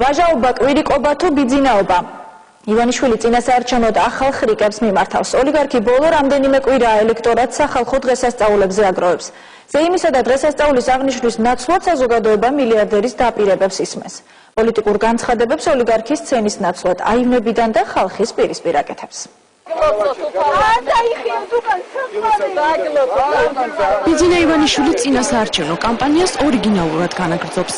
ვაჟაობა, კვირიკობა თუ ბიძინაობა. ივანიშვილი წინასაარჩევნოდ ახალ ხრიკებს მიმართავს. ოლიგარქი ბოლო რამდენიმე კვირაა ელექტორატს სახალხო დღესასწაულებზე აგროვებს. ზეიმისა და დღესასწაულის აღნიშვნის ნაცვლად საზოგადოება მილიარდერის დაპირებებს ისმენს. პოლიტიკურ განცხადებებს ოლიგარქის სცენის ნაცვლად აივნებიდან და ხალხის პირისპირ აკეთებს. ბიძინა ივანიშვილი წინასაარჩევნო კამპანიას ორიგინალურად განაგრძობს.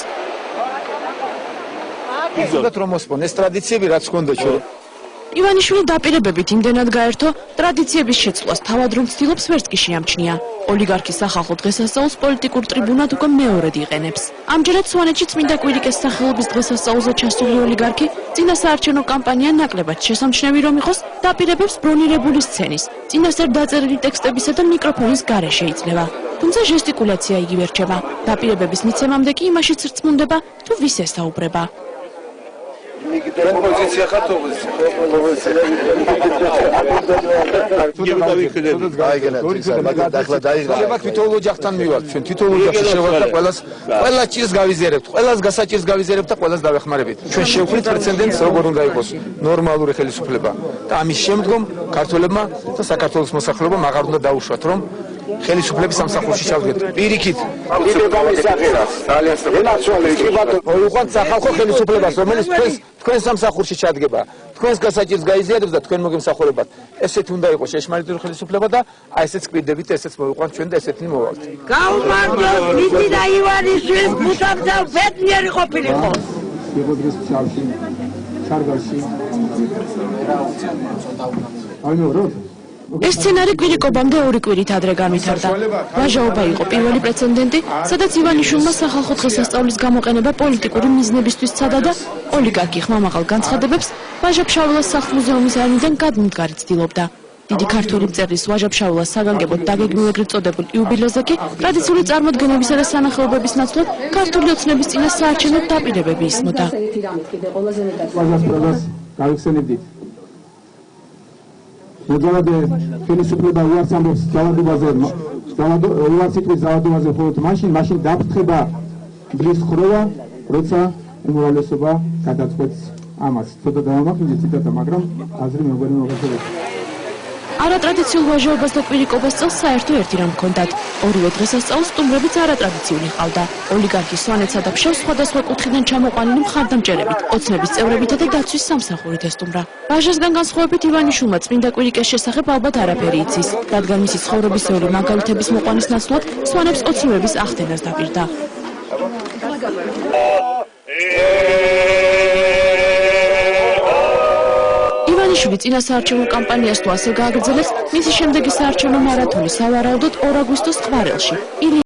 რომ მოსპონ ეს ტრადიციები რაც ჰქონდა ჩვენ. ივანიშვილი დაპირებებით იმდენად გაერთო, ტრადიციების შეცვლას თავად რომ ცდილობს ვერც კი შეამჩნია. ოლიგარქის სახალხო დღესასწაულს პოლიტიკურ ტრიბუნად უკვე მეორედ იყენებს. ამჯერად სვანეთში წმინდა კვირიკეს სახელობის დღესასწაულზე ჩასული ოლიგარქი წინასაარჩევნო კამპანია ნაკლებად შესამჩნევი რომ იყოს, დაპირებებს ბრონირებული სცენის, წინასწარ დაწერილი ტექსტებისა და მიკროფონის გარეშე იძლევა. თუმცა ჟესტიკულაცია იგივე რჩება. დაპირებების მიცემამდე კი იმაშიც რწმუნდება, თუ ვის ესაუბრება. Композиция готовность. თითოეულ ოჯახთან მივალთ ჩვენ თითოეულ ოჯახში შევართ და ყველა ჭირს გავიზიარებთ ყველას გასაჭირს გავიზიარებთ და ყველას დავეხმარებით ჩვენ შევხვით პრეცედენტს როგორ უნდა იყოს ნორმალური ხელისუფლება და ამის შემდგომ ქართველებმა და საქართველოს მოსახლეობამ აღარ უნდა დაუშვათ რომ ხელისუფლების სამსახურში ჩავდგეთ პირიქით ვიყვანთ სახალხო ხელისუფლებას რომელიც თქვენ სამსახურში ჩადგება თქვენს გასაჭირს გაიზიარებს და თქვენ მოგემსახურებათ ესეთი უნდა იყოს შეშმარიტი ხელისუფლება და აი ესეც კვირდებით ესეც მოვიყვანთ ჩვენ და ესეთი მოვალთ გაუმარჯოს ბიძინა ივანიშვილის ბუთამდა ბედნიერი ყოფილიყო შეგოძრეს ჩარში სარგალში აიმევროთ ეს სცენარი კვირიკობამდე ორი კვირით ადრე განვითარდა. ვაჟაობა იყო პირველი პრეცედენტი, სადაც ივანიშვილმა სახალხო დღესასწაულის გამოყენება პოლიტიკური მიზნებისთვის სცადა და ოლიგარქი ხმამაღალ განცხადებებს ვაჟა-ფშაველას სახლ-მუზეუმის აივნიდან გადმდგარი ცდილობდა. დიდი ქართული მწერლის ვაჟა-ფშაველას საგანგებოდ დაგეგმილ ეგრეთ წოდებულ იუბილეზე კი ტრადიციული წარმოდგენებისა და სანახაობების ნაცვლად ქართული ოცნების წინასაარჩევნო დაპირებები ისმოდა. მოძალადე ხელისუფლება უარს ამბობს ძალადობაზე, უარსიტყვის ძალადობაზე მხოლოდ მაშინ დაფრთხება ბლის ხროვა, როცა უმრავლესობა გადაწყვეტს ამას. ცოტა დავამახვილე ციტატა, მაგრამ აზრი მეგონი მოგეცადეთ. არატრადიციულ ვაჟაობას და კვირიკობას წელს საერთო ერთი რამ ჰქონდათ. ორივე დღესასწაულს სტუმრებიც არატრადიციული ჰყავდა. ოლიგარქი სვანეთსა და ფშავს სხვადასხვა კუთხიდან ჩამოყვანილი მხარდამჭერებით, ოცნების წევრებითა და დაცვის სამსახურით ესტუმრა. ვაჟასგან განსხვავებით ივანიშვილმა წმინდა კვირიკეს შესახებ ალბათ არაფერი იცის, რადგან მისი ცხოვრებისეული მაგალითების მოყვანის ნაცვლად სვანებს ოცნებების ახდენას დაპირდა. ივანიშვილი წინასაარჩევნო კამპანიას თუ ასე გააგრძელებს, მისი შემდეგი საარჩევნო მარათონი სავარაუდოდ 2 აგვისტოს ყვარელში.